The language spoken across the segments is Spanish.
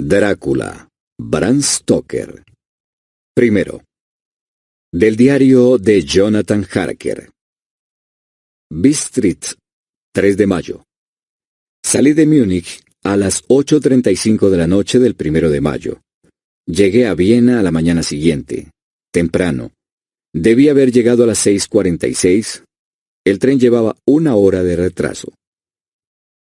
Drácula, Bram Stoker. Primero, del diario de Jonathan Harker. Bistritz, 3 de mayo. Salí de Múnich a las 8:35 de la noche del 1 de mayo. Llegué a Viena a la mañana siguiente, temprano. Debí haber llegado a las 6:46. El tren llevaba 1 hora de retraso.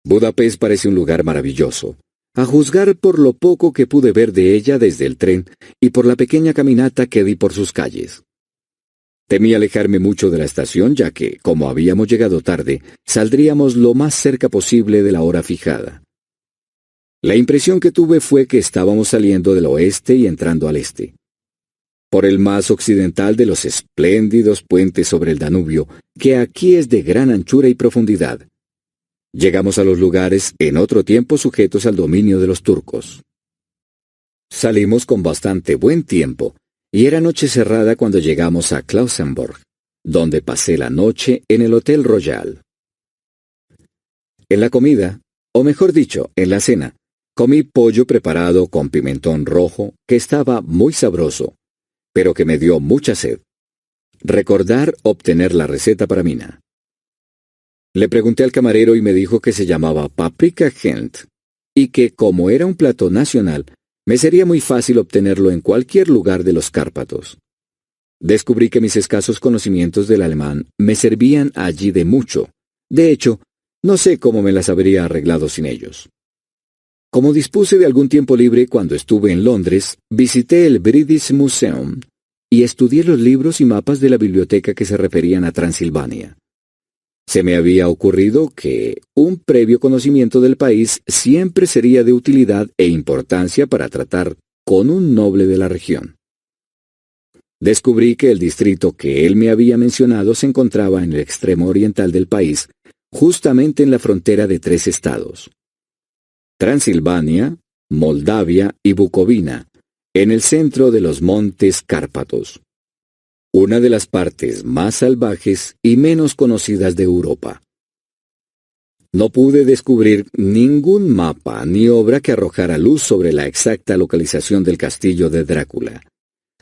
Budapest parece un lugar maravilloso, a juzgar por lo poco que pude ver de ella desde el tren y por la pequeña caminata que di por sus calles. Temí alejarme mucho de la estación, ya que, como habíamos llegado tarde, saldríamos lo más cerca posible de la hora fijada. La impresión que tuve fue que estábamos saliendo del oeste y entrando al este, por el más occidental de los espléndidos puentes sobre el Danubio, que aquí es de gran anchura y profundidad. Llegamos a los lugares en otro tiempo sujetos al dominio de los turcos. Salimos con bastante buen tiempo, y era noche cerrada cuando llegamos a Klausenburg, donde pasé la noche en el Hotel Royal. En la comida, o mejor dicho, en la cena, comí pollo preparado con pimentón rojo, que estaba muy sabroso, pero que me dio mucha sed. Recordar obtener la receta para Mina. Le pregunté al camarero y me dijo que se llamaba Paprika Gent, y que, como era un plato nacional, me sería muy fácil obtenerlo en cualquier lugar de los Cárpatos. Descubrí que mis escasos conocimientos del alemán me servían allí de mucho. De hecho, no sé cómo me las habría arreglado sin ellos. Como dispuse de algún tiempo libre cuando estuve en Londres, visité el British Museum y estudié los libros y mapas de la biblioteca que se referían a Transilvania. Se me había ocurrido que un previo conocimiento del país siempre sería de utilidad e importancia para tratar con un noble de la región. Descubrí que el distrito que él me había mencionado se encontraba en el extremo oriental del país, justamente en la frontera de 3 estados: Transilvania, Moldavia y Bucovina, en el centro de los montes Cárpatos. Una de las partes más salvajes y menos conocidas de Europa. No pude descubrir ningún mapa ni obra que arrojara luz sobre la exacta localización del castillo de Drácula,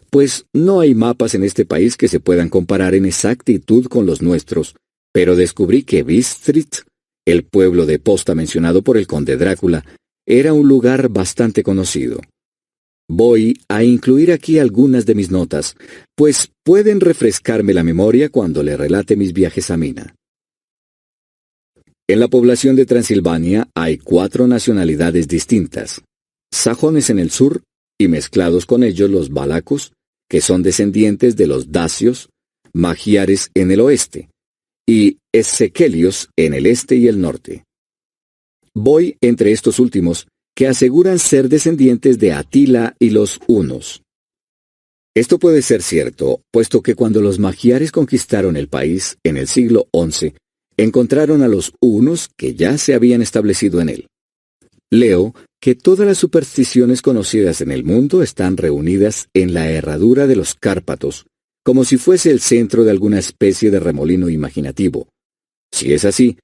pues no hay mapas en este país que se puedan comparar en exactitud con los nuestros, pero descubrí que Bistritz, el pueblo de posta mencionado por el conde Drácula, era un lugar bastante conocido. Voy a incluir aquí algunas de mis notas, pues pueden refrescarme la memoria cuando le relate mis viajes a Mina. En la población de Transilvania hay 4 nacionalidades distintas: sajones en el sur, y mezclados con ellos los valacos, que son descendientes de los dacios, magiares en el oeste, y essequelios en el este y el norte. Voy entre estos últimos, que aseguran ser descendientes de Atila y los hunos. Esto puede ser cierto, puesto que cuando los magiares conquistaron el país en el siglo XI, encontraron a los hunos que ya se habían establecido en él. Leo que todas las supersticiones conocidas en el mundo están reunidas en la herradura de los Cárpatos, como si fuese el centro de alguna especie de remolino imaginativo. Si es así,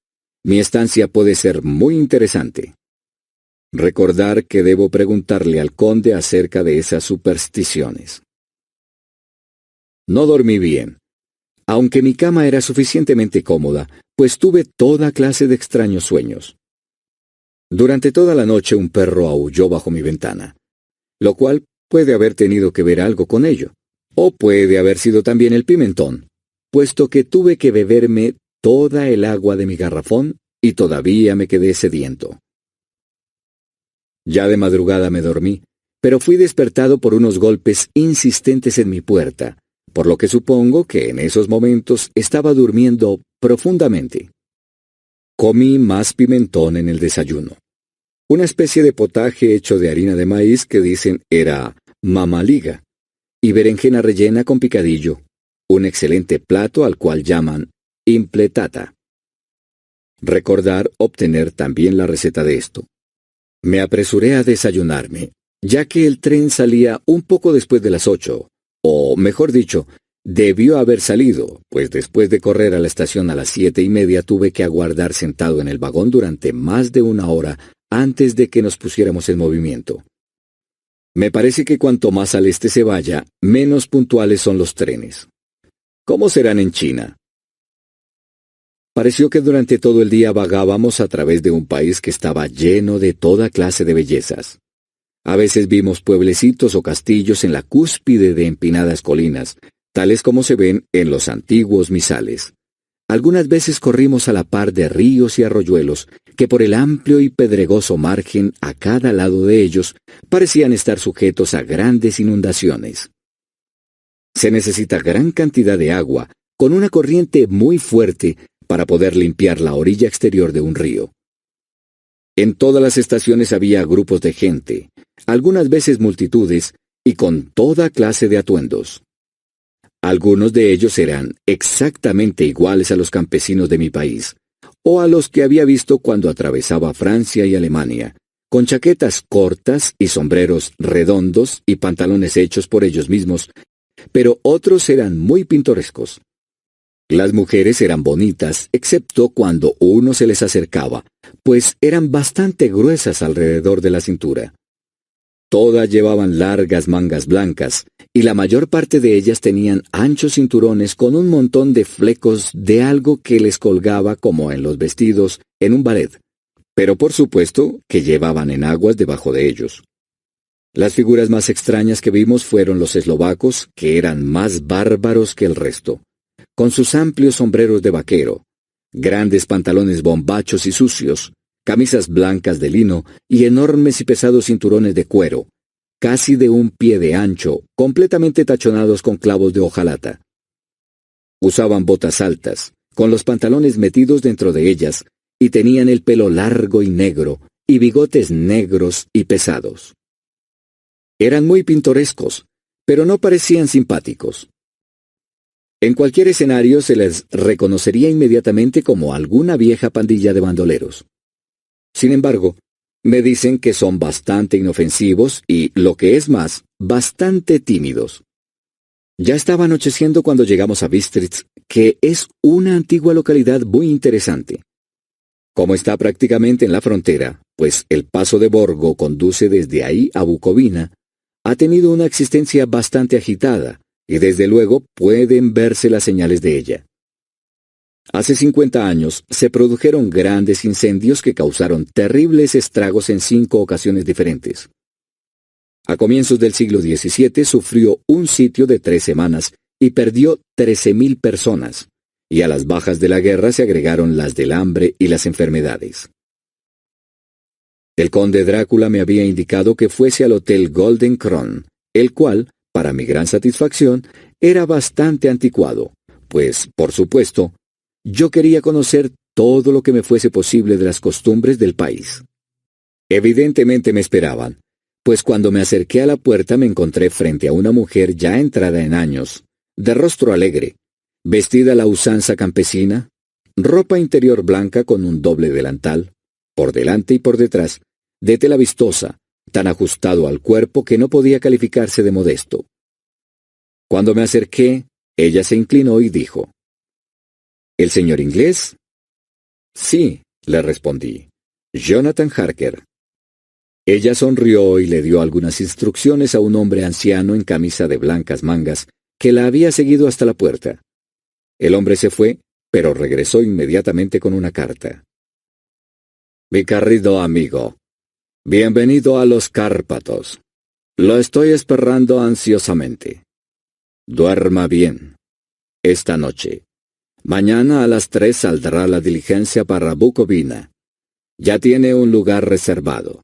mi estancia puede ser muy interesante. Recordar que debo preguntarle al conde acerca de esas supersticiones. No dormí bien, aunque mi cama era suficientemente cómoda, pues tuve toda clase de extraños sueños. Durante toda la noche un perro aulló bajo mi ventana, lo cual puede haber tenido que ver algo con ello, o puede haber sido también el pimentón, puesto que tuve que beberme toda el agua de mi garrafón y todavía me quedé sediento. Ya de madrugada me dormí, pero fui despertado por unos golpes insistentes en mi puerta, por lo que supongo que en esos momentos estaba durmiendo profundamente. Comí más pimentón en el desayuno. Una especie de potaje hecho de harina de maíz que dicen era mamaliga, y berenjena rellena con picadillo, un excelente plato al cual llaman impletata. Recordar obtener también la receta de esto. Me apresuré a desayunarme, ya que el tren salía un poco después de las 8, o mejor dicho, debió haber salido, pues después de correr a la estación a las 7:30 tuve que aguardar sentado en el vagón durante más de 1 hora antes de que nos pusiéramos en movimiento. Me parece que cuanto más al este se vaya, menos puntuales son los trenes. ¿Cómo serán en China? Pareció que durante todo el día vagábamos a través de un país que estaba lleno de toda clase de bellezas. A veces vimos pueblecitos o castillos en la cúspide de empinadas colinas, tales como se ven en los antiguos misales. Algunas veces corrimos a la par de ríos y arroyuelos que por el amplio y pedregoso margen a cada lado de ellos parecían estar sujetos a grandes inundaciones. Se necesita gran cantidad de agua, con una corriente muy fuerte, para poder limpiar la orilla exterior de un río. En todas las estaciones había grupos de gente, algunas veces multitudes, y con toda clase de atuendos. Algunos de ellos eran exactamente iguales a los campesinos de mi país, o a los que había visto cuando atravesaba Francia y Alemania, con chaquetas cortas y sombreros redondos y pantalones hechos por ellos mismos, pero otros eran muy pintorescos. Las mujeres eran bonitas, excepto cuando uno se les acercaba, pues eran bastante gruesas alrededor de la cintura. Todas llevaban largas mangas blancas, y la mayor parte de ellas tenían anchos cinturones con un montón de flecos de algo que les colgaba como en los vestidos en un ballet, pero por supuesto que llevaban enaguas debajo de ellos. Las figuras más extrañas que vimos fueron los eslovacos, que eran más bárbaros que el resto, con sus amplios sombreros de vaquero, grandes pantalones bombachos y sucios, camisas blancas de lino y enormes y pesados cinturones de cuero, casi de un pie de ancho, completamente tachonados con clavos de hojalata. Usaban botas altas, con los pantalones metidos dentro de ellas, y tenían el pelo largo y negro, y bigotes negros y pesados. Eran muy pintorescos, pero no parecían simpáticos. En cualquier escenario se les reconocería inmediatamente como alguna vieja pandilla de bandoleros. Sin embargo, me dicen que son bastante inofensivos y, lo que es más, bastante tímidos. Ya estaba anocheciendo cuando llegamos a Bistritz, que es una antigua localidad muy interesante. Como está prácticamente en la frontera, pues el paso de Borgo conduce desde ahí a Bucovina, ha tenido una existencia bastante agitada, y desde luego pueden verse las señales de ella. Hace 50 años se produjeron grandes incendios que causaron terribles estragos en 5 ocasiones diferentes. A comienzos del siglo XVII sufrió un sitio de 3 semanas y perdió 13.000 personas, y a las bajas de la guerra se agregaron las del hambre y las enfermedades. El conde Drácula me había indicado que fuese al hotel Golden Kron, el cual, para mi gran satisfacción, era bastante anticuado, pues, por supuesto, yo quería conocer todo lo que me fuese posible de las costumbres del país. Evidentemente me esperaban, pues cuando me acerqué a la puerta me encontré frente a una mujer ya entrada en años, de rostro alegre, vestida a la usanza campesina, ropa interior blanca con un doble delantal, por delante y por detrás, de tela vistosa, tan ajustado al cuerpo que no podía calificarse de modesto. Cuando me acerqué, ella se inclinó y dijo: ¿El señor inglés? Sí, le respondí. Jonathan Harker. Ella sonrió y le dio algunas instrucciones a un hombre anciano en camisa de blancas mangas que la había seguido hasta la puerta. El hombre se fue, pero regresó inmediatamente con una carta. Mi querido amigo, bienvenido a los Cárpatos. Lo estoy esperando ansiosamente. Duerma bien. Esta noche. Mañana a las 3 saldrá la diligencia para Bucovina. Ya tiene un lugar reservado.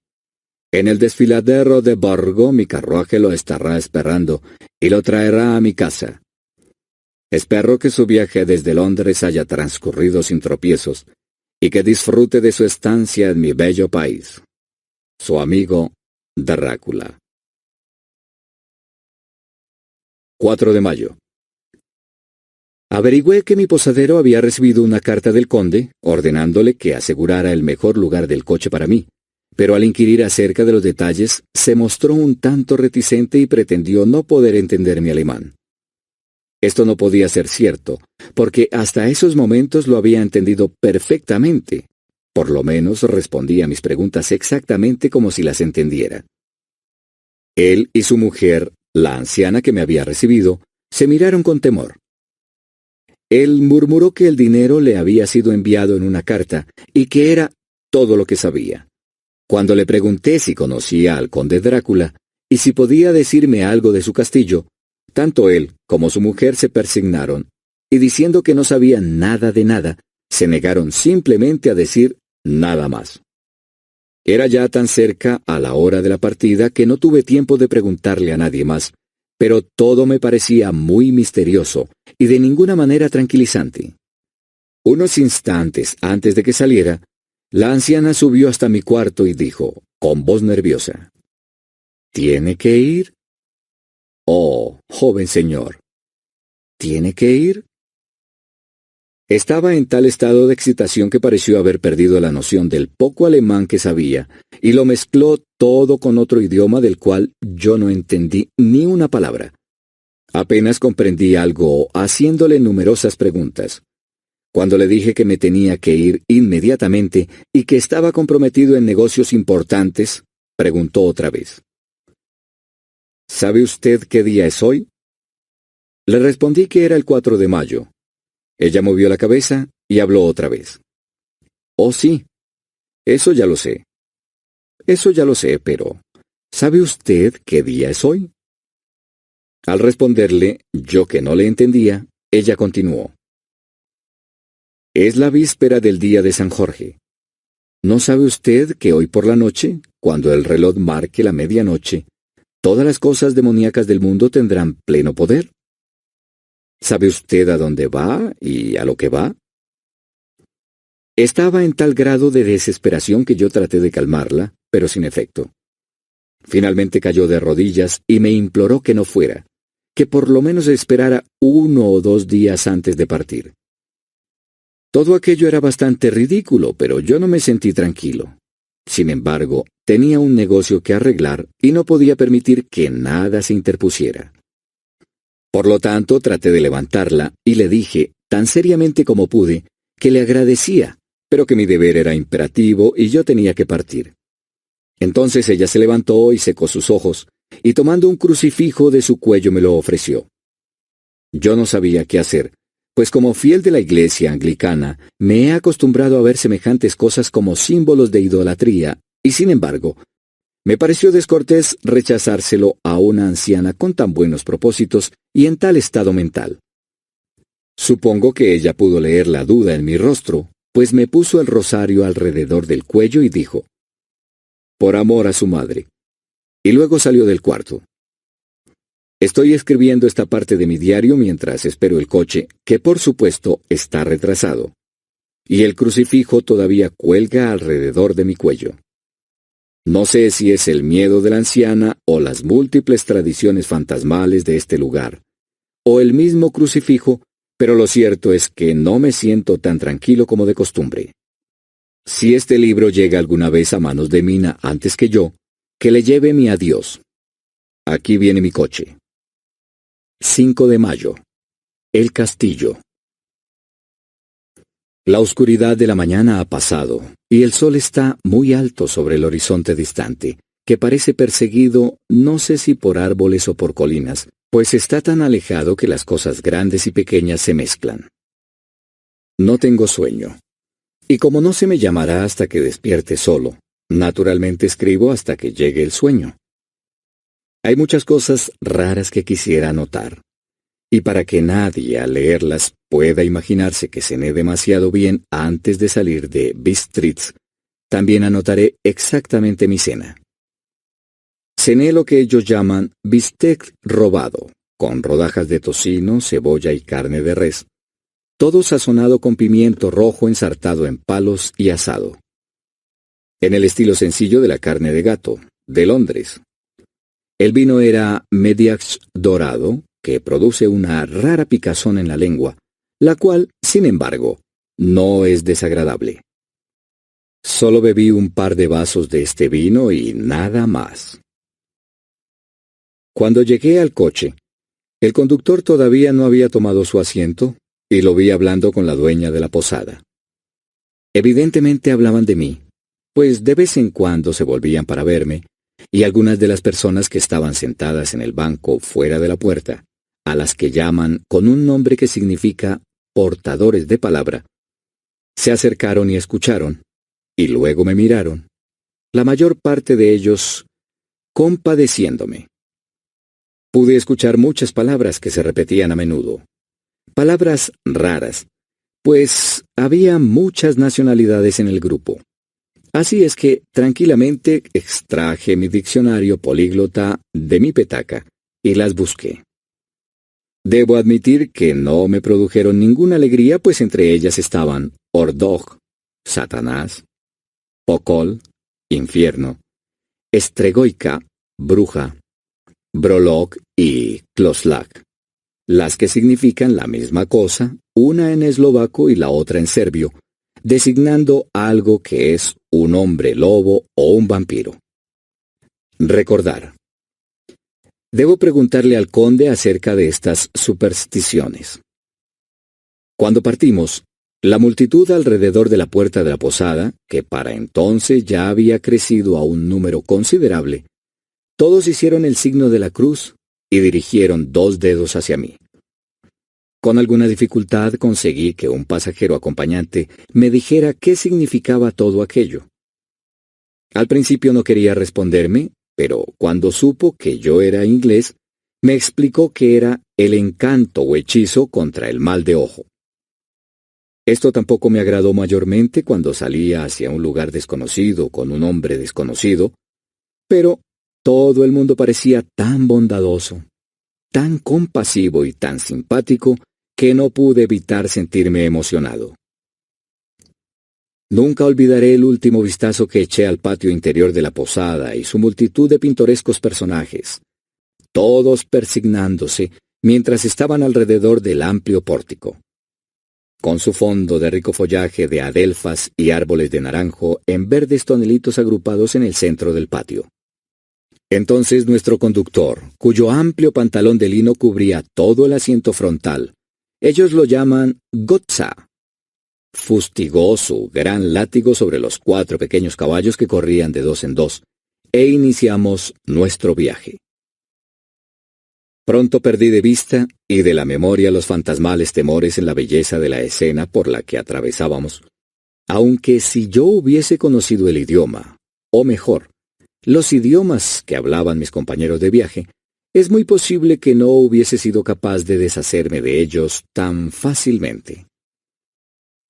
En el desfiladero de Borgo mi carruaje lo estará esperando y lo traerá a mi casa. Espero que su viaje desde Londres haya transcurrido sin tropiezos y que disfrute de su estancia en mi bello país. Su amigo Drácula. 4 de mayo. Averigüé que mi posadero había recibido una carta del conde, ordenándole que asegurara el mejor lugar del coche para mí, pero al inquirir acerca de los detalles, se mostró un tanto reticente y pretendió no poder entender mi alemán. Esto no podía ser cierto, porque hasta esos momentos lo había entendido perfectamente. Por lo menos respondía a mis preguntas exactamente como si las entendiera. Él y su mujer, la anciana que me había recibido, se miraron con temor. Él murmuró que el dinero le había sido enviado en una carta y que era todo lo que sabía. Cuando le pregunté si conocía al conde Drácula y si podía decirme algo de su castillo, tanto él como su mujer se persignaron y diciendo que no sabían nada de nada, se negaron simplemente a decir nada más. Era ya tan cerca a la hora de la partida que no tuve tiempo de preguntarle a nadie más, pero todo me parecía muy misterioso y de ninguna manera tranquilizante. Unos instantes antes de que saliera, la anciana subió hasta mi cuarto y dijo, con voz nerviosa, ¿tiene que ir? Oh, joven señor, ¿tiene que ir? Estaba en tal estado de excitación que pareció haber perdido la noción del poco alemán que sabía, y lo mezcló todo con otro idioma del cual yo no entendí ni una palabra. Apenas comprendí algo haciéndole numerosas preguntas. Cuando le dije que me tenía que ir inmediatamente y que estaba comprometido en negocios importantes, preguntó otra vez. ¿Sabe usted qué día es hoy? Le respondí que era el 4 de mayo. Ella movió la cabeza y habló otra vez. Oh, sí, eso ya lo sé. Eso ya lo sé, pero ¿sabe usted qué día es hoy? Al responderle, yo que no le entendía, ella continuó. Es la víspera del día de San Jorge. ¿No sabe usted que hoy por la noche, cuando el reloj marque la medianoche, todas las cosas demoníacas del mundo tendrán pleno poder? ¿Sabe usted a dónde va y a lo que va? Estaba en tal grado de desesperación que yo traté de calmarla, pero sin efecto. Finalmente cayó de rodillas y me imploró que no fuera, que por lo menos esperara 1 o 2 días antes de partir. Todo aquello era bastante ridículo, pero yo no me sentí tranquilo. Sin embargo, tenía un negocio que arreglar y no podía permitir que nada se interpusiera. Por lo tanto, traté de levantarla y le dije, tan seriamente como pude, que le agradecía, pero que mi deber era imperativo y yo tenía que partir. Entonces ella se levantó y secó sus ojos, y tomando un crucifijo de su cuello me lo ofreció. Yo no sabía qué hacer, pues como fiel de la iglesia anglicana, me he acostumbrado a ver semejantes cosas como símbolos de idolatría, y sin embargo, me pareció descortés rechazárselo a una anciana con tan buenos propósitos y en tal estado mental. Supongo que ella pudo leer la duda en mi rostro, pues me puso el rosario alrededor del cuello y dijo, por amor a su madre. Y luego salió del cuarto. Estoy escribiendo esta parte de mi diario mientras espero el coche, que por supuesto está retrasado. Y el crucifijo todavía cuelga alrededor de mi cuello. No sé si es el miedo de la anciana o las múltiples tradiciones fantasmales de este lugar, o el mismo crucifijo, pero lo cierto es que no me siento tan tranquilo como de costumbre. Si este libro llega alguna vez a manos de Mina antes que yo, que le lleve mi adiós. Aquí viene mi coche. 5 de mayo. El castillo. La oscuridad de la mañana ha pasado, y el sol está muy alto sobre el horizonte distante, que parece perseguido no sé si por árboles o por colinas, pues está tan alejado que las cosas grandes y pequeñas se mezclan. No tengo sueño. Y como no se me llamará hasta que despierte solo, naturalmente escribo hasta que llegue el sueño. Hay muchas cosas raras que quisiera anotar. Y para que nadie al leerlas pueda imaginarse que cené demasiado bien antes de salir de Bistritz, también anotaré exactamente mi cena. Cené lo que ellos llaman bistec robado, con rodajas de tocino, cebolla y carne de res, todo sazonado con pimiento rojo ensartado en palos y asado. En el estilo sencillo de la carne de gato, de Londres. El vino era Mediax dorado, que produce una rara picazón en la lengua, la cual, sin embargo, no es desagradable. Solo bebí un par de vasos de este vino y nada más. Cuando llegué al coche, el conductor todavía no había tomado su asiento y lo vi hablando con la dueña de la posada. Evidentemente hablaban de mí, pues de vez en cuando se volvían para verme, y algunas de las personas que estaban sentadas en el banco fuera de la puerta, a las que llaman con un nombre que significa portadores de palabra, se acercaron y escucharon, y luego me miraron, la mayor parte de ellos compadeciéndome. Pude escuchar muchas palabras que se repetían a menudo, palabras raras, pues había muchas nacionalidades en el grupo. Así es que tranquilamente extraje mi diccionario políglota de mi petaca y las busqué. Debo admitir que no me produjeron ninguna alegría, pues entre ellas estaban Ordog, Satanás, Pokol, infierno, Estregoica, bruja, Brolog y Kloslag, las que significan la misma cosa, una en eslovaco y la otra en serbio, designando algo que es un hombre lobo o un vampiro. Recordar. Debo preguntarle al conde acerca de estas supersticiones. Cuando partimos, la multitud alrededor de la puerta de la posada, que para entonces ya había crecido a un número considerable, todos hicieron el signo de la cruz y dirigieron 2 dedos hacia mí. Con alguna dificultad conseguí que un pasajero acompañante me dijera qué significaba todo aquello. Al principio no quería responderme, pero cuando supo que yo era inglés, me explicó que era el encanto o hechizo contra el mal de ojo. Esto tampoco me agradó mayormente cuando salía hacia un lugar desconocido con un hombre desconocido, pero todo el mundo parecía tan bondadoso, tan compasivo y tan simpático que no pude evitar sentirme emocionado. Nunca olvidaré el último vistazo que eché al patio interior de la posada y su multitud de pintorescos personajes, todos persignándose mientras estaban alrededor del amplio pórtico, con su fondo de rico follaje de adelfas y árboles de naranjo en verdes tonelitos agrupados en el centro del patio. Entonces nuestro conductor, cuyo amplio pantalón de lino cubría todo el asiento frontal, ellos lo llaman Gotza, fustigó su gran látigo sobre los 4 pequeños caballos que corrían de 2 en 2, e iniciamos nuestro viaje. Pronto perdí de vista y de la memoria los fantasmales temores en la belleza de la escena por la que atravesábamos, aunque si yo hubiese conocido el idioma, o mejor, los idiomas que hablaban mis compañeros de viaje, es muy posible que no hubiese sido capaz de deshacerme de ellos tan fácilmente.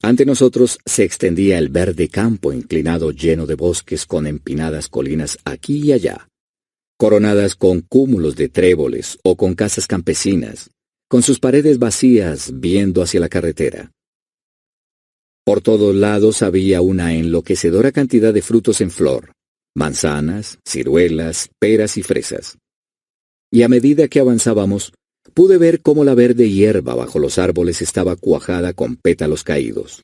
Ante nosotros se extendía el verde campo inclinado lleno de bosques con empinadas colinas aquí y allá, coronadas con cúmulos de tréboles o con casas campesinas, con sus paredes vacías viendo hacia la carretera. Por todos lados había una enloquecedora cantidad de frutos en flor, manzanas, ciruelas, peras y fresas. Y a medida que avanzábamos, pude ver cómo la verde hierba bajo los árboles estaba cuajada con pétalos caídos.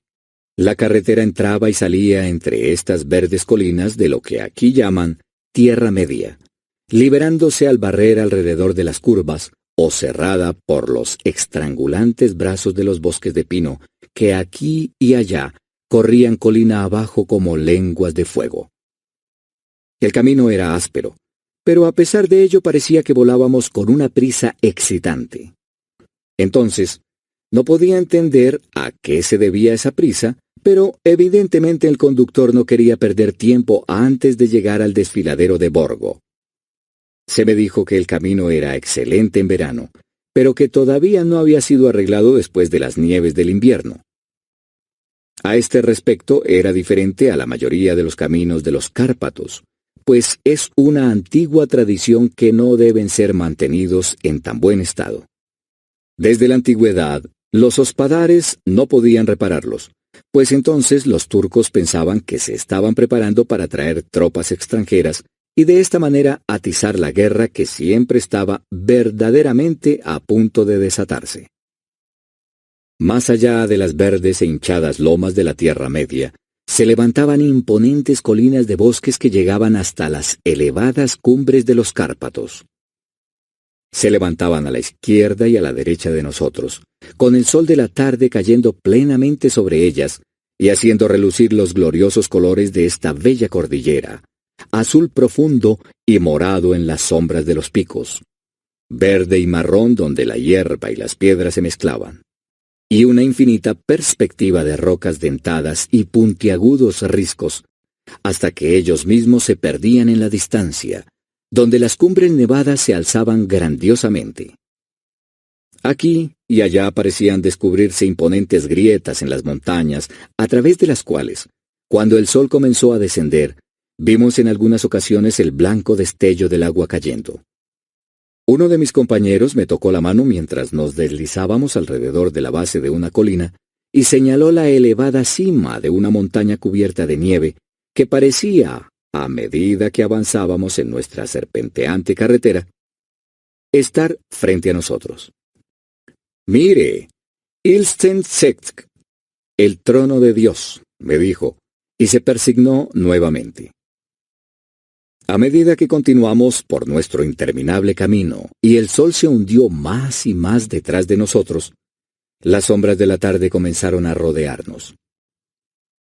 La carretera entraba y salía entre estas verdes colinas de lo que aquí llaman Tierra Media, liberándose al barrer alrededor de las curvas o cerrada por los estrangulantes brazos de los bosques de pino que aquí y allá corrían colina abajo como lenguas de fuego. El camino era áspero, pero a pesar de ello parecía que volábamos con una prisa excitante. Entonces, no podía entender a qué se debía esa prisa, pero evidentemente el conductor no quería perder tiempo antes de llegar al desfiladero de Borgo. Se me dijo que el camino era excelente en verano, pero que todavía no había sido arreglado después de las nieves del invierno. A este respecto era diferente a la mayoría de los caminos de los Cárpatos, pues es una antigua tradición que no deben ser mantenidos en tan buen estado. Desde la antigüedad, los hospadares no podían repararlos, pues entonces los turcos pensaban que se estaban preparando para traer tropas extranjeras y de esta manera atizar la guerra que siempre estaba verdaderamente a punto de desatarse. Más allá de las verdes e hinchadas lomas de la Tierra Media, se levantaban imponentes colinas de bosques que llegaban hasta las elevadas cumbres de los Cárpatos. Se levantaban a la izquierda y a la derecha de nosotros, con el sol de la tarde cayendo plenamente sobre ellas y haciendo relucir los gloriosos colores de esta bella cordillera, azul profundo y morado en las sombras de los picos, verde y marrón donde la hierba y las piedras se mezclaban, y una infinita perspectiva de rocas dentadas y puntiagudos riscos, hasta que ellos mismos se perdían en la distancia, donde las cumbres nevadas se alzaban grandiosamente. Aquí y allá parecían descubrirse imponentes grietas en las montañas, a través de las cuales, cuando el sol comenzó a descender, vimos en algunas ocasiones el blanco destello del agua cayendo. Uno de mis compañeros me tocó la mano mientras nos deslizábamos alrededor de la base de una colina y señaló la elevada cima de una montaña cubierta de nieve que parecía, a medida que avanzábamos en nuestra serpenteante carretera, estar frente a nosotros. «Mire, Ilstensetsk, el trono de Dios», me dijo, y se persignó nuevamente. A medida que continuamos por nuestro interminable camino y el sol se hundió más y más detrás de nosotros, las sombras de la tarde comenzaron a rodearnos.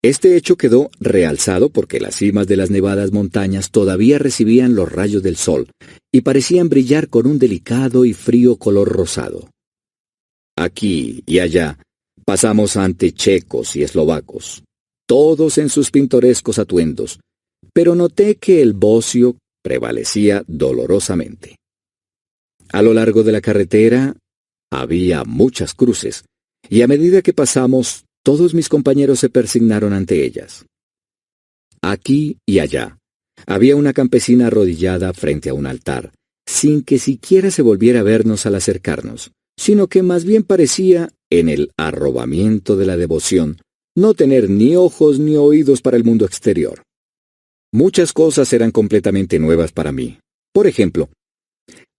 Este hecho quedó realzado porque las cimas de las nevadas montañas todavía recibían los rayos del sol y parecían brillar con un delicado y frío color rosado. Aquí y allá pasamos ante checos y eslovacos, todos en sus pintorescos atuendos, pero noté que el bocio prevalecía dolorosamente. A lo largo de la carretera había muchas cruces, y a medida que pasamos, todos mis compañeros se persignaron ante ellas. Aquí y allá había una campesina arrodillada frente a un altar, sin que siquiera se volviera a vernos al acercarnos, sino que más bien parecía, en el arrobamiento de la devoción, no tener ni ojos ni oídos para el mundo exterior. Muchas cosas eran completamente nuevas para mí. Por ejemplo,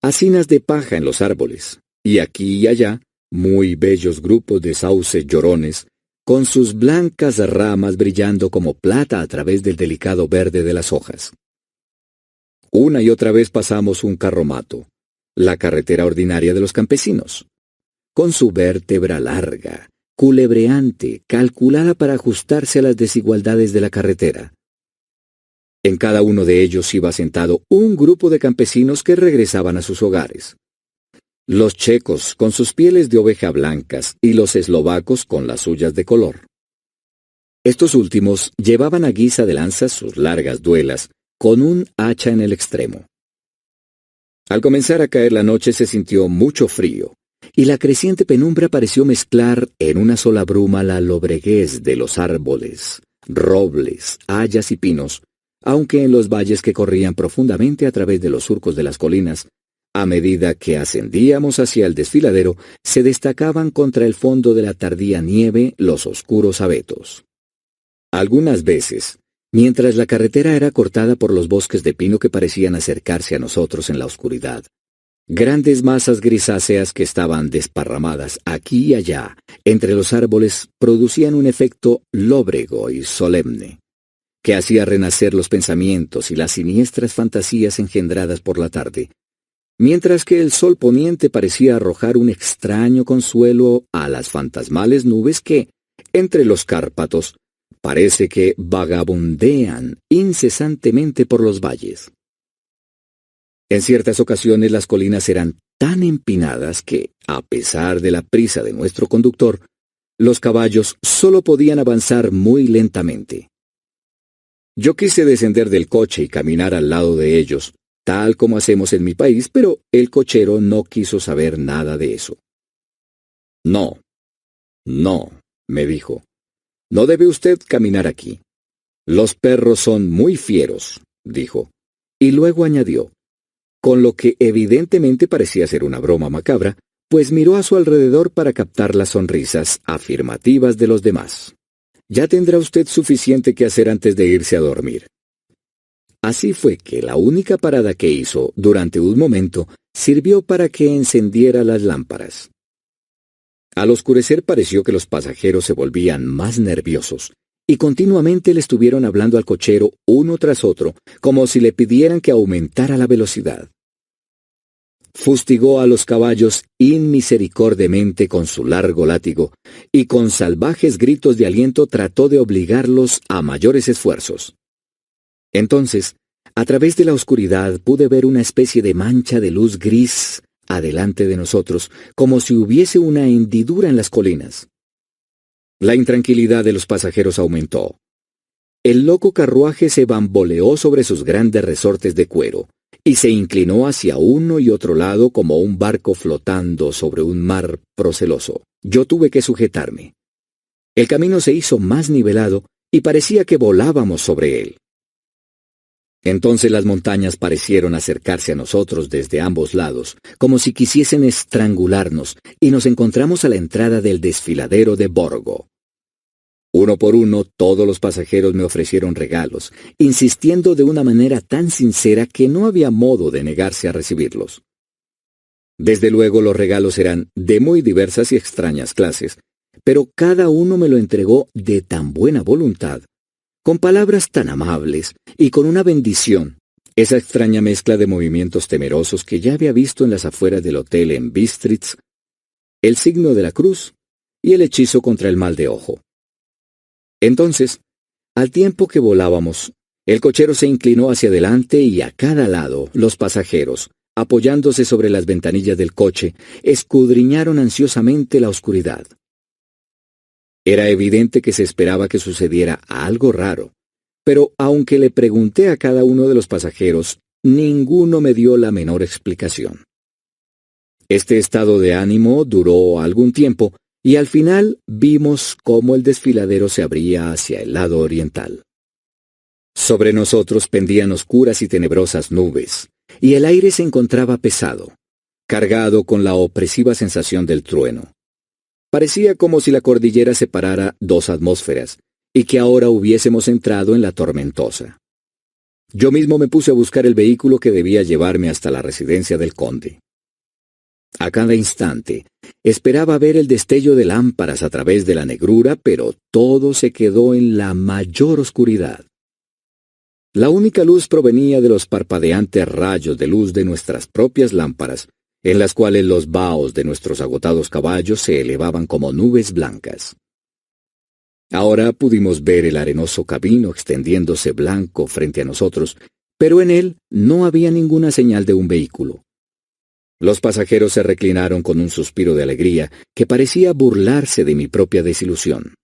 hacinas de paja en los árboles, y aquí y allá, muy bellos grupos de sauces llorones, con sus blancas ramas brillando como plata a través del delicado verde de las hojas. Una y otra vez pasamos un carromato, la carretera ordinaria de los campesinos, con su vértebra larga, culebreante, calculada para ajustarse a las desigualdades de la carretera. En cada uno de ellos iba sentado un grupo de campesinos que regresaban a sus hogares. Los checos con sus pieles de oveja blancas y los eslovacos con las suyas de color. Estos últimos llevaban a guisa de lanzas sus largas duelas, con un hacha en el extremo. Al comenzar a caer la noche se sintió mucho frío, y la creciente penumbra pareció mezclar en una sola bruma la lobreguez de los árboles, robles, hayas y pinos, aunque en los valles que corrían profundamente a través de los surcos de las colinas, a medida que ascendíamos hacia el desfiladero, se destacaban contra el fondo de la tardía nieve los oscuros abetos. Algunas veces, mientras la carretera era cortada por los bosques de pino que parecían acercarse a nosotros en la oscuridad, grandes masas grisáceas que estaban desparramadas aquí y allá entre los árboles producían un efecto lóbrego y solemne, que hacía renacer los pensamientos y las siniestras fantasías engendradas por la tarde, mientras que el sol poniente parecía arrojar un extraño consuelo a las fantasmales nubes que, entre los Cárpatos, parece que vagabundean incesantemente por los valles. En ciertas ocasiones las colinas eran tan empinadas que, a pesar de la prisa de nuestro conductor, los caballos solo podían avanzar muy lentamente. Yo quise descender del coche y caminar al lado de ellos, tal como hacemos en mi país, pero el cochero no quiso saber nada de eso. «No, me dijo, no debe usted caminar aquí. Los perros son muy fieros», dijo, y luego añadió, con lo que evidentemente parecía ser una broma macabra, pues miró a su alrededor para captar las sonrisas afirmativas de los demás. «Ya tendrá usted suficiente que hacer antes de irse a dormir». Así fue que la única parada que hizo durante un momento sirvió para que encendiera las lámparas. Al oscurecer pareció que los pasajeros se volvían más nerviosos y continuamente le estuvieron hablando al cochero uno tras otro, como si le pidieran que aumentara la velocidad. Fustigó a los caballos inmisericordiamente con su largo látigo y con salvajes gritos de aliento trató de obligarlos a mayores esfuerzos. Entonces, A través de la oscuridad pude ver una especie de mancha de luz gris adelante de nosotros, como si hubiese una hendidura en las colinas. La intranquilidad de los pasajeros aumentó. El loco carruaje se bamboleó sobre sus grandes resortes de cuero y se inclinó hacia uno y otro lado como un barco flotando sobre un mar proceloso. Yo tuve que sujetarme. El camino se hizo más nivelado y parecía que volábamos sobre él. Entonces las montañas parecieron acercarse a nosotros desde ambos lados, como si quisiesen estrangularnos, y nos encontramos a la entrada del desfiladero de Borgo. Uno por uno, todos los pasajeros me ofrecieron regalos, insistiendo de una manera tan sincera que no había modo de negarse a recibirlos. Desde luego los regalos eran de muy diversas y extrañas clases, pero cada uno me lo entregó de tan buena voluntad, con palabras tan amables y con una bendición, esa extraña mezcla de movimientos temerosos que ya había visto en las afueras del hotel en Bistritz, el signo de la cruz y el hechizo contra el mal de ojo. Entonces, al tiempo que volábamos, el cochero se inclinó hacia adelante y a cada lado los pasajeros, apoyándose sobre las ventanillas del coche, escudriñaron ansiosamente la oscuridad. Era evidente que se esperaba que sucediera algo raro, pero aunque le pregunté a cada uno de los pasajeros, ninguno me dio la menor explicación. Este estado de ánimo duró algún tiempo, y al final vimos cómo el desfiladero se abría hacia el lado oriental. Sobre nosotros pendían oscuras y tenebrosas nubes, y el aire se encontraba pesado, cargado con la opresiva sensación del trueno. Parecía como si la cordillera separara dos atmósferas, y que ahora hubiésemos entrado en la tormentosa. Yo mismo me puse a buscar el vehículo que debía llevarme hasta la residencia del conde. A cada instante, esperaba ver el destello de lámparas a través de la negrura, pero todo se quedó en la mayor oscuridad. La única luz provenía de los parpadeantes rayos de luz de nuestras propias lámparas, en las cuales los vaos de nuestros agotados caballos se elevaban como nubes blancas. Ahora pudimos ver el arenoso camino extendiéndose blanco frente a nosotros, pero en él no había ninguna señal de un vehículo. Los pasajeros se reclinaron con un suspiro de alegría que parecía burlarse de mi propia desilusión.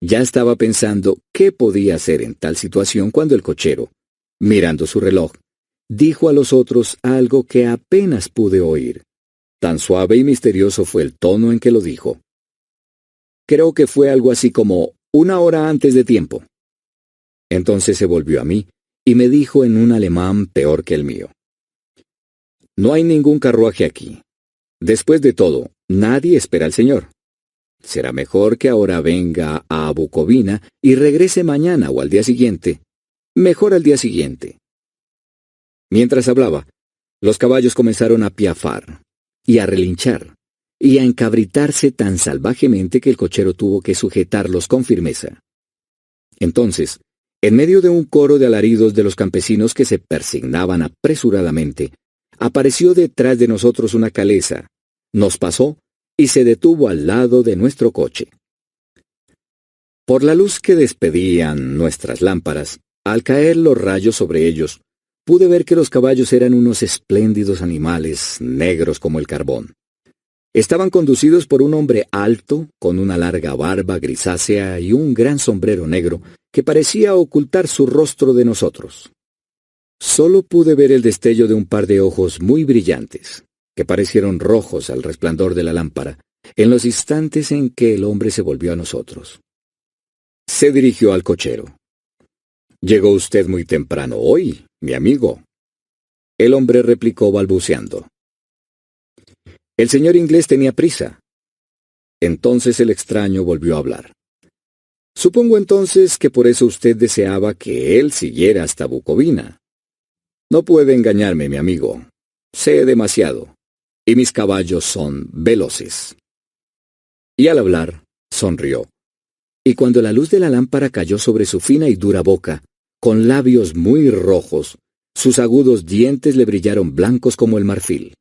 Ya estaba pensando qué podía hacer en tal situación cuando el cochero, mirando su reloj, dijo a los otros algo que apenas pude oír. Tan suave y misterioso fue el tono en que lo dijo. Creo que fue algo así como 1 hora antes de tiempo. Entonces se volvió a mí y me dijo en un alemán peor que el mío. No hay ningún carruaje aquí. Después de todo, nadie espera al señor. Será mejor que ahora venga a Bucovina y regrese mañana o al día siguiente. Mejor al día siguiente. Mientras hablaba, los caballos comenzaron a piafar y a relinchar y a encabritarse tan salvajemente que el cochero tuvo que sujetarlos con firmeza. Entonces, en medio de un coro de alaridos de los campesinos que se persignaban apresuradamente, apareció detrás de nosotros una calesa, nos pasó y se detuvo al lado de nuestro coche. Por la luz que despedían nuestras lámparas, al caer los rayos sobre ellos, pude ver que los caballos eran unos espléndidos animales negros como el carbón. Estaban conducidos por un hombre alto, con una larga barba grisácea y un gran sombrero negro que parecía ocultar su rostro de nosotros. Solo pude ver el destello de un par de ojos muy brillantes, que parecieron rojos al resplandor de la lámpara, en los instantes en que el hombre se volvió a nosotros. Se dirigió al cochero. «Llegó usted muy temprano hoy, mi amigo». El hombre replicó balbuceando. «El señor inglés tenía prisa». Entonces el extraño volvió a hablar. «Supongo entonces que por eso usted deseaba que él siguiera hasta Bucovina». «No puede engañarme, mi amigo. Sé demasiado, y mis caballos son veloces». Y al hablar, sonrió. Y cuando la luz de la lámpara cayó sobre su fina y dura boca, con labios muy rojos, sus agudos dientes le brillaron blancos como el marfil.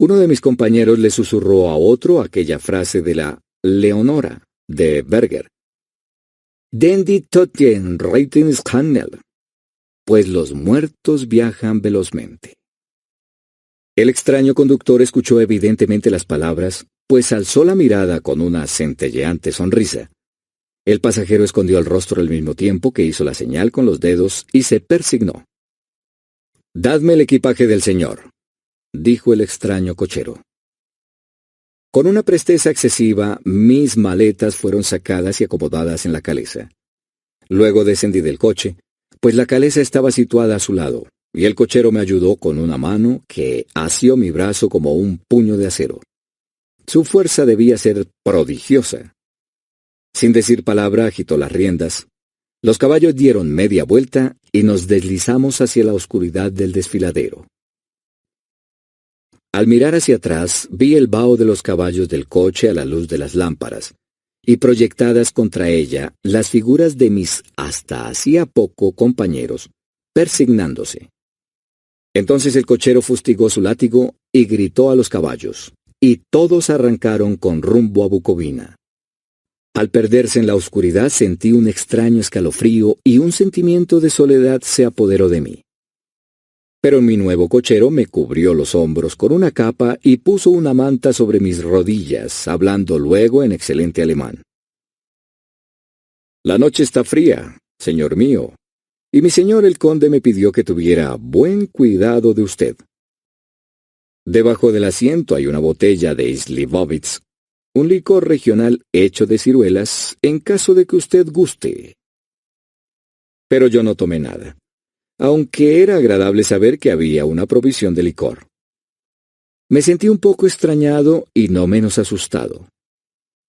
Uno de mis compañeros le susurró a otro aquella frase de la Leonora, de Berger. «Den die Totien reiten Scannel». pues los muertos viajan velozmente. El extraño conductor escuchó evidentemente las palabras, pues alzó la mirada con una centelleante sonrisa. El pasajero escondió el rostro al mismo tiempo que hizo la señal con los dedos y se persignó. «Dadme el equipaje del señor», dijo el extraño cochero. Con una presteza excesiva, mis maletas fueron sacadas y acomodadas en la calesa. Luego descendí del coche, pues la calesa estaba situada a su lado, y el cochero me ayudó con una mano que asió mi brazo como un puño de acero. Su fuerza debía ser prodigiosa. Sin decir palabra agitó las riendas. Los caballos dieron media vuelta y nos deslizamos hacia la oscuridad del desfiladero. Al mirar hacia atrás, vi el vaho de los caballos del coche a la luz de las lámparas, y proyectadas contra ella las figuras de mis hasta hacía poco compañeros, persignándose. Entonces el cochero fustigó su látigo y gritó a los caballos, y todos arrancaron con rumbo a Bucovina. Al perderse en la oscuridad sentí un extraño escalofrío y un sentimiento de soledad se apoderó de mí. Pero mi nuevo cochero me cubrió los hombros con una capa y puso una manta sobre mis rodillas, hablando luego en excelente alemán. «La noche está fría, señor mío, y mi señor el conde me pidió que tuviera buen cuidado de usted. Debajo del asiento hay una botella de Slivovitz, un licor regional hecho de ciruelas, en caso de que usted guste». Pero yo no tomé nada, aunque era agradable saber que había una provisión de licor. Me sentí un poco extrañado y no menos asustado.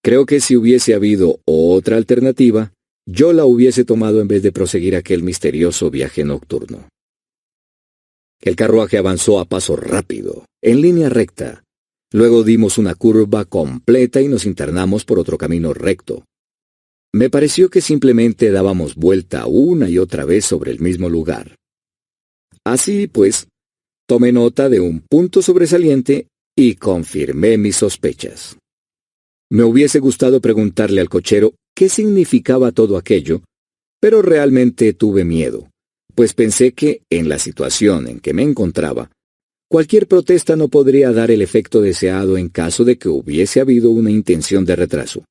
Creo que si hubiese habido otra alternativa, yo la hubiese tomado en vez de proseguir aquel misterioso viaje nocturno. El carruaje avanzó a paso rápido, en línea recta. Luego dimos una curva completa y nos internamos por otro camino recto. Me pareció que simplemente dábamos vuelta una y otra vez sobre el mismo lugar. Así pues, tomé nota de un punto sobresaliente y confirmé mis sospechas. Me hubiese gustado preguntarle al cochero qué significaba todo aquello, pero realmente tuve miedo, pues pensé que, en la situación en que me encontraba, cualquier protesta no podría dar el efecto deseado en caso de que hubiese habido una intención de retraso.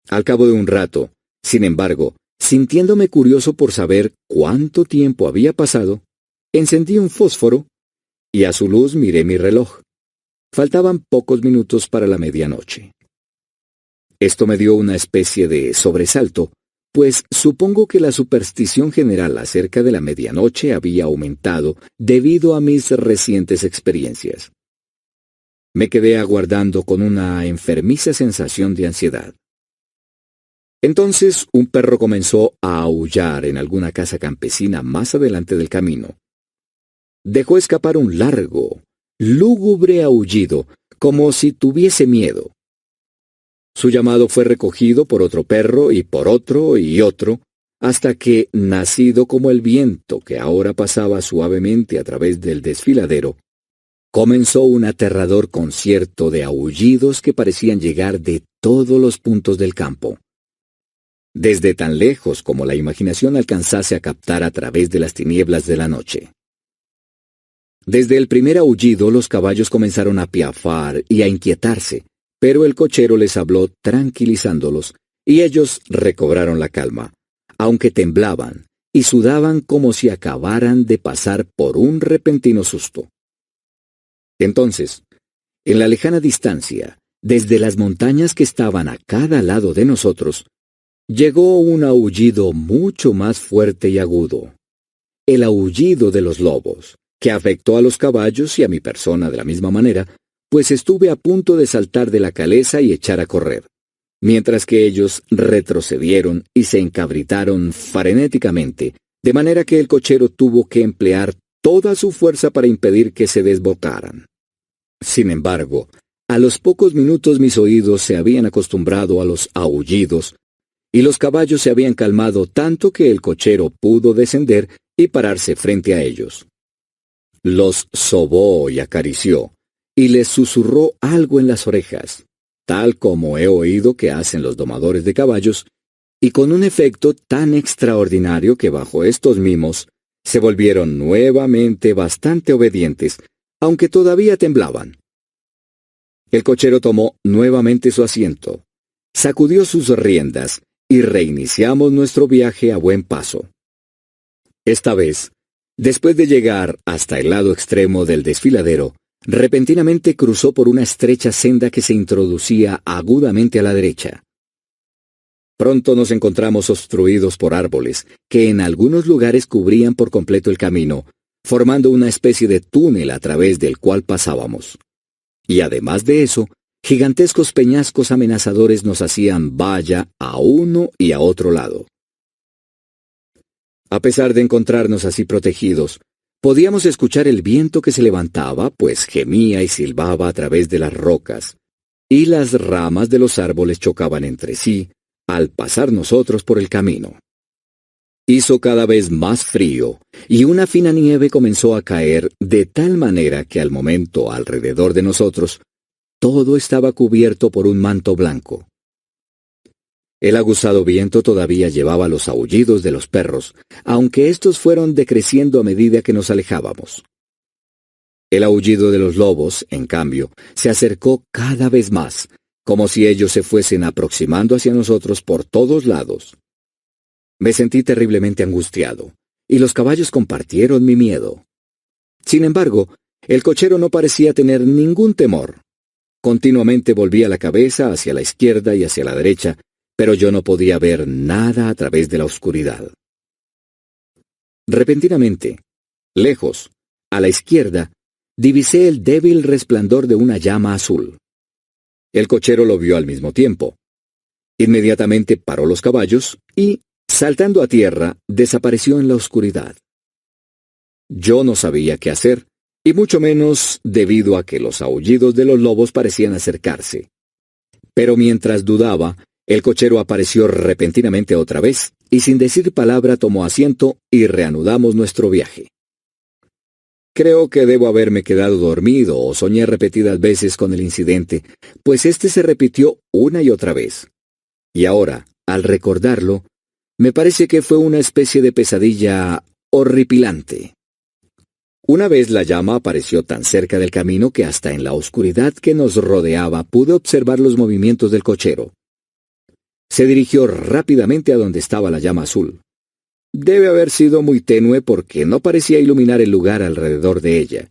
Al cabo de un rato, sin embargo, sintiéndome curioso por saber cuánto tiempo había pasado, encendí un fósforo y a su luz miré mi reloj. Faltaban pocos minutos para la medianoche. Esto me dio una especie de sobresalto, pues supongo que la superstición general acerca de la medianoche había aumentado debido a mis recientes experiencias. Me quedé aguardando con una enfermiza sensación de ansiedad. Entonces un perro comenzó a aullar en alguna casa campesina más adelante del camino. Dejó escapar un largo, lúgubre aullido, como si tuviese miedo. Su llamado fue recogido por otro perro y por otro y otro, hasta que, nacido como el viento que ahora pasaba suavemente a través del desfiladero, comenzó un aterrador concierto de aullidos que parecían llegar de todos los puntos del campo. Desde tan lejos como la imaginación alcanzase a captar a través de las tinieblas de la noche. Desde el primer aullido los caballos comenzaron a piafar y a inquietarse, pero el cochero les habló tranquilizándolos, y ellos recobraron la calma, aunque temblaban y sudaban como si acabaran de pasar por un repentino susto. Entonces, en la lejana distancia, desde las montañas que estaban a cada lado de nosotros, llegó un aullido mucho más fuerte y agudo, el aullido de los lobos, que afectó a los caballos y a mi persona de la misma manera, pues estuve a punto de saltar de la calesa y echar a correr, mientras que ellos retrocedieron y se encabritaron frenéticamente, de manera que el cochero tuvo que emplear toda su fuerza para impedir que se desbocaran. Sin embargo, a los pocos minutos mis oídos se habían acostumbrado a los aullidos, y los caballos se habían calmado tanto que el cochero pudo descender y pararse frente a ellos. Los sobó y acarició, y les susurró algo en las orejas, tal como he oído que hacen los domadores de caballos, y con un efecto tan extraordinario que bajo estos mimos se volvieron nuevamente bastante obedientes, aunque todavía temblaban. El cochero tomó nuevamente su asiento, sacudió sus riendas y reiniciamos nuestro viaje a buen paso. Esta vez, después de llegar hasta el lado extremo del desfiladero, repentinamente cruzó por una estrecha senda que se introducía agudamente a la derecha. Pronto nos encontramos obstruidos por árboles que en algunos lugares cubrían por completo el camino, formando una especie de túnel a través del cual pasábamos. Y además de eso, gigantescos peñascos amenazadores nos hacían valla a uno y a otro lado. A pesar de encontrarnos así protegidos, podíamos escuchar el viento que se levantaba, pues gemía y silbaba a través de las rocas, y las ramas de los árboles chocaban entre sí al pasar nosotros por el camino. Hizo cada vez más frío, y una fina nieve comenzó a caer de tal manera que al momento alrededor de nosotros todo estaba cubierto por un manto blanco. El aguzado viento todavía llevaba los aullidos de los perros, aunque estos fueron decreciendo a medida que nos alejábamos. El aullido de los lobos, en cambio, se acercó cada vez más, como si ellos se fuesen aproximando hacia nosotros por todos lados. Me sentí terriblemente angustiado, y los caballos compartieron mi miedo. Sin embargo, el cochero no parecía tener ningún temor. Continuamente volvía la cabeza hacia la izquierda y hacia la derecha, pero yo no podía ver nada a través de la oscuridad. Repentinamente, lejos, a la izquierda, divisé el débil resplandor de una llama azul. El cochero lo vio al mismo tiempo. Inmediatamente paró los caballos y, saltando a tierra, desapareció en la oscuridad. Yo no sabía qué hacer, y mucho menos debido a que los aullidos de los lobos parecían acercarse. Pero mientras dudaba, el cochero apareció repentinamente otra vez, y sin decir palabra tomó asiento y reanudamos nuestro viaje. Creo que debo haberme quedado dormido o soñé repetidas veces con el incidente, pues este se repitió una y otra vez. Y ahora, al recordarlo, me parece que fue una especie de pesadilla horripilante. Una vez la llama apareció tan cerca del camino que hasta en la oscuridad que nos rodeaba pude observar los movimientos del cochero. Se dirigió rápidamente a donde estaba la llama azul. Debe haber sido muy tenue porque no parecía iluminar el lugar alrededor de ella.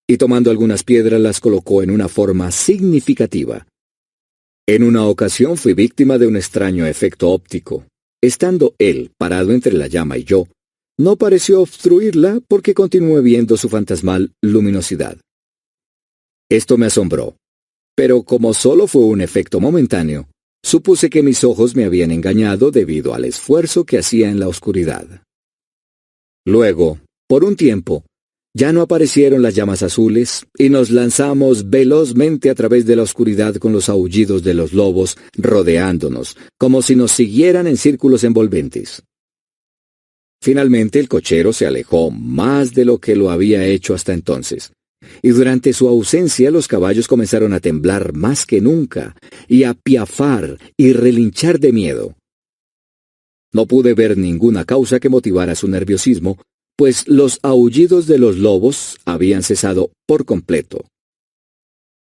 Y tomando algunas piedras las colocó en una forma significativa. En una ocasión fui víctima de un extraño efecto óptico. Estando él parado entre la llama y yo, no pareció obstruirla porque continué viendo su fantasmal luminosidad. Esto me asombró, pero como solo fue un efecto momentáneo, supuse que mis ojos me habían engañado debido al esfuerzo que hacía en la oscuridad. Luego, por un tiempo, ya no aparecieron las llamas azules y nos lanzamos velozmente a través de la oscuridad con los aullidos de los lobos rodeándonos, como si nos siguieran en círculos envolventes. Finalmente el cochero se alejó más de lo que lo había hecho hasta entonces, y durante su ausencia los caballos comenzaron a temblar más que nunca, y a piafar y relinchar de miedo. No pude ver ninguna causa que motivara su nerviosismo, pues los aullidos de los lobos habían cesado por completo.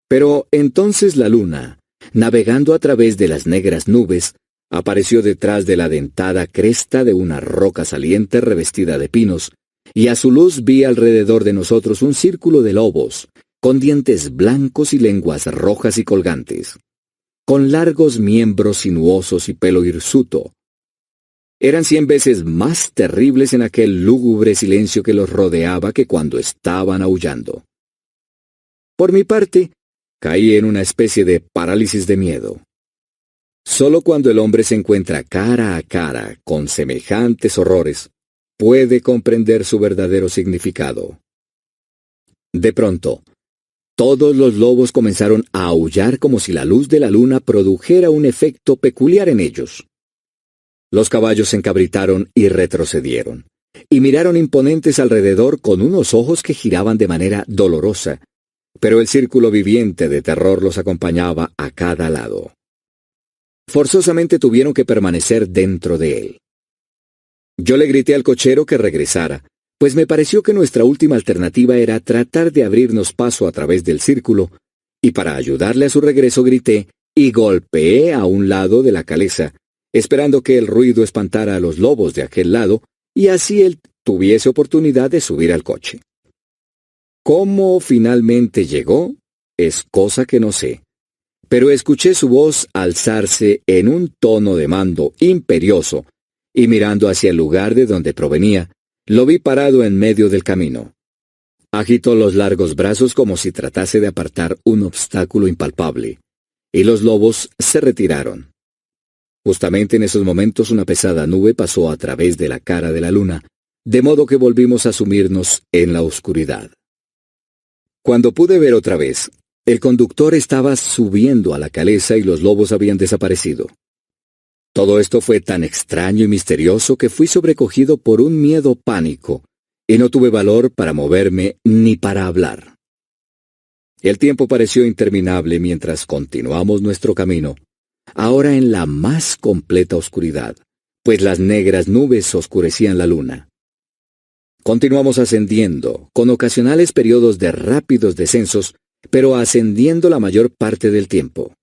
Pero entonces la luna, navegando a través de las negras nubes, apareció detrás de la dentada cresta de una roca saliente revestida de pinos, y a su luz vi alrededor de nosotros un círculo de lobos, con dientes blancos y lenguas rojas y colgantes, con largos miembros sinuosos y pelo hirsuto. Eran 100 veces más terribles en aquel lúgubre silencio que los rodeaba que cuando estaban aullando. Por mi parte, caí en una especie de parálisis de miedo. Solo cuando el hombre se encuentra cara a cara con semejantes horrores, puede comprender su verdadero significado. De pronto, todos los lobos comenzaron a aullar como si la luz de la luna produjera un efecto peculiar en ellos. Los caballos se encabritaron y retrocedieron, y miraron imponentes alrededor con unos ojos que giraban de manera dolorosa, pero el círculo viviente de terror los acompañaba a cada lado. Forzosamente tuvieron que permanecer dentro de él. Yo le grité al cochero que regresara, pues me pareció que nuestra última alternativa era tratar de abrirnos paso a través del círculo, y para ayudarle a su regreso grité y golpeé a un lado de la calesa, esperando que el ruido espantara a los lobos de aquel lado, y así él tuviese oportunidad de subir al coche. ¿Cómo finalmente llegó? Es cosa que no sé. Pero escuché su voz alzarse en un tono de mando imperioso, y mirando hacia el lugar de donde provenía, lo vi parado en medio del camino. Agitó los largos brazos como si tratase de apartar un obstáculo impalpable, y los lobos se retiraron. Justamente en esos momentos una pesada nube pasó a través de la cara de la luna, de modo que volvimos a sumirnos en la oscuridad. Cuando pude ver otra vez, el conductor estaba subiendo a la calesa y los lobos habían desaparecido. Todo esto fue tan extraño y misterioso que fui sobrecogido por un miedo pánico, y no tuve valor para moverme ni para hablar. El tiempo pareció interminable mientras continuamos nuestro camino, ahora en la más completa oscuridad, pues las negras nubes oscurecían la luna. Continuamos ascendiendo, con ocasionales periodos de rápidos descensos, pero ascendiendo la mayor parte del tiempo.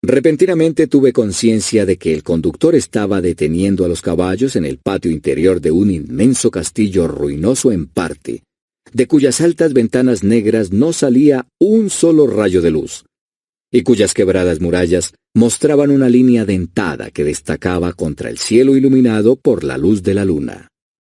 Repentinamente tuve conciencia de que el conductor estaba deteniendo a los caballos en el patio interior de un inmenso castillo ruinoso en parte, de cuyas altas ventanas negras no salía un solo rayo de luz, y cuyas quebradas murallas mostraban una línea dentada que destacaba contra el cielo iluminado por la luz de la luna.